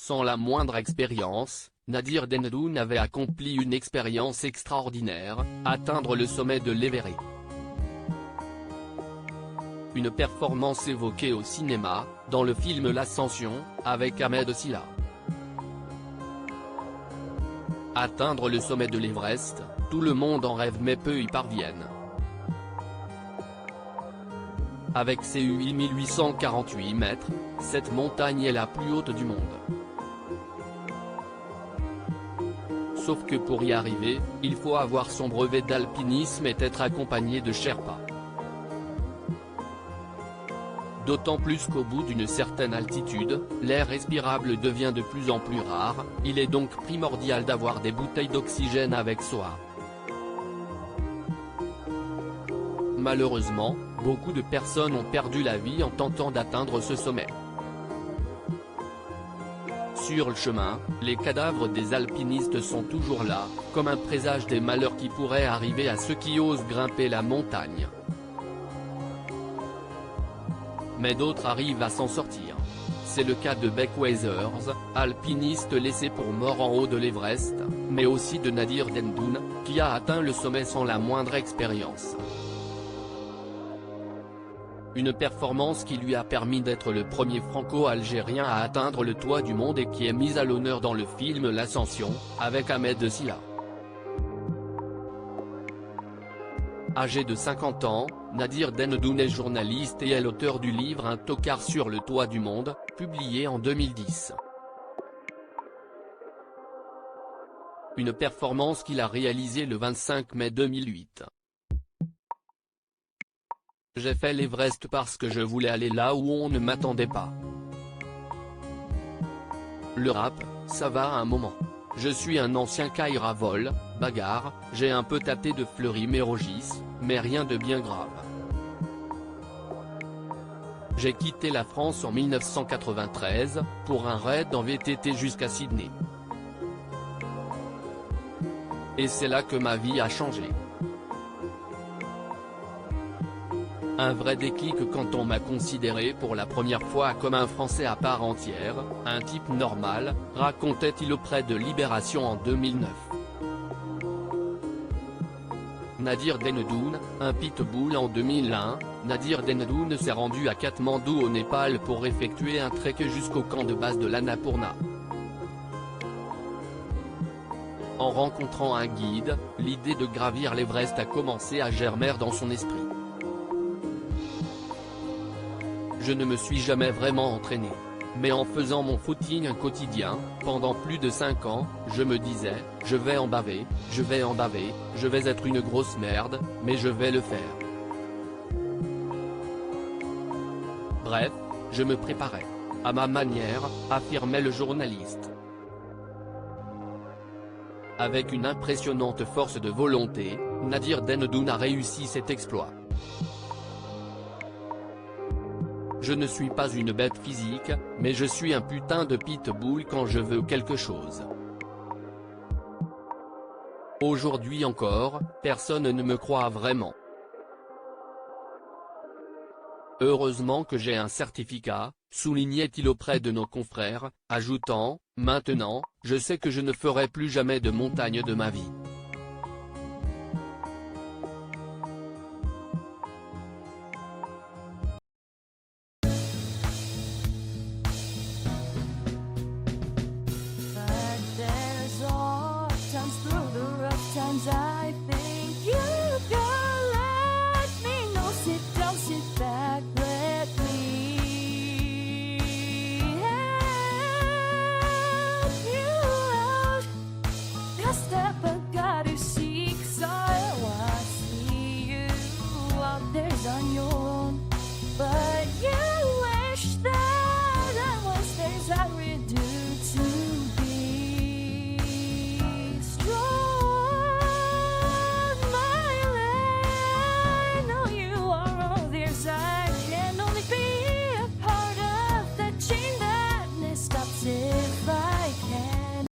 Sans la moindre expérience, Nadir Dendoun avait accompli une expérience extraordinaire, atteindre le sommet de l'Everest. Une performance évoquée au cinéma, dans le film L'Ascension, avec Ahmed Silla. Atteindre le sommet de l'Everest, tout le monde en rêve mais peu y parviennent. Avec ses 8848 mètres, cette montagne est la plus haute du monde. Sauf que pour y arriver, il faut avoir son brevet d'alpinisme et être accompagné de Sherpas. D'autant plus qu'au bout d'une certaine altitude, l'air respirable devient de plus en plus rare, il est donc primordial d'avoir des bouteilles d'oxygène avec soi. Malheureusement, beaucoup de personnes ont perdu la vie en tentant d'atteindre ce sommet. Sur le chemin, les cadavres des alpinistes sont toujours là, comme un présage des malheurs qui pourraient arriver à ceux qui osent grimper la montagne. Mais d'autres arrivent à s'en sortir. C'est le cas de Beck Weathers, alpiniste laissé pour mort en haut de l'Everest, mais aussi de Nadir Dendoun, qui a atteint le sommet sans la moindre expérience. Une performance qui lui a permis d'être le premier franco-algérien à atteindre le toit du monde et qui est mise à l'honneur dans le film L'Ascension, avec Ahmed Silla. Âgé de 50 ans, Nadir Dendoun est journaliste et est l'auteur du livre Un tocard sur le toit du monde, publié en 2010. Une performance qu'il a réalisée le 25 mai 2008. J'ai fait l'Everest parce que je voulais aller là où on ne m'attendait pas. Le rap, ça va à un moment. Je suis un ancien Kaira vol, bagarre, j'ai un peu tâté de Fleury-Mérogis, mais rien de bien grave. J'ai quitté la France en 1993, pour un raid en VTT jusqu'à Sydney. Et c'est là que ma vie a changé. Un vrai déclic quand on m'a considéré pour la première fois comme un Français à part entière, un type normal, racontait-il auprès de Libération en 2009. Nadir Dendoun, un pitbull en 2001, Nadir Dendoun s'est rendu à Katmandou au Népal pour effectuer un trek jusqu'au camp de base de l'Annapurna. En rencontrant un guide, l'idée de gravir l'Everest a commencé à germer dans son esprit. Je ne me suis jamais vraiment entraîné. Mais en faisant mon footing quotidien, pendant plus de 5 ans, je me disais, je vais en baver, je vais en baver, je vais être une grosse merde, mais je vais le faire. Bref, je me préparais. À ma manière, affirmait le journaliste. Avec une impressionnante force de volonté, Nadir Dendoun a réussi cet exploit. Je ne suis pas une bête physique, mais je suis un putain de pitbull quand je veux quelque chose. Aujourd'hui encore, personne ne me croit vraiment. Heureusement que j'ai un certificat, soulignait-il auprès de nos confrères, ajoutant, maintenant, je sais que je ne ferai plus jamais de montagne de ma vie. Through the rough times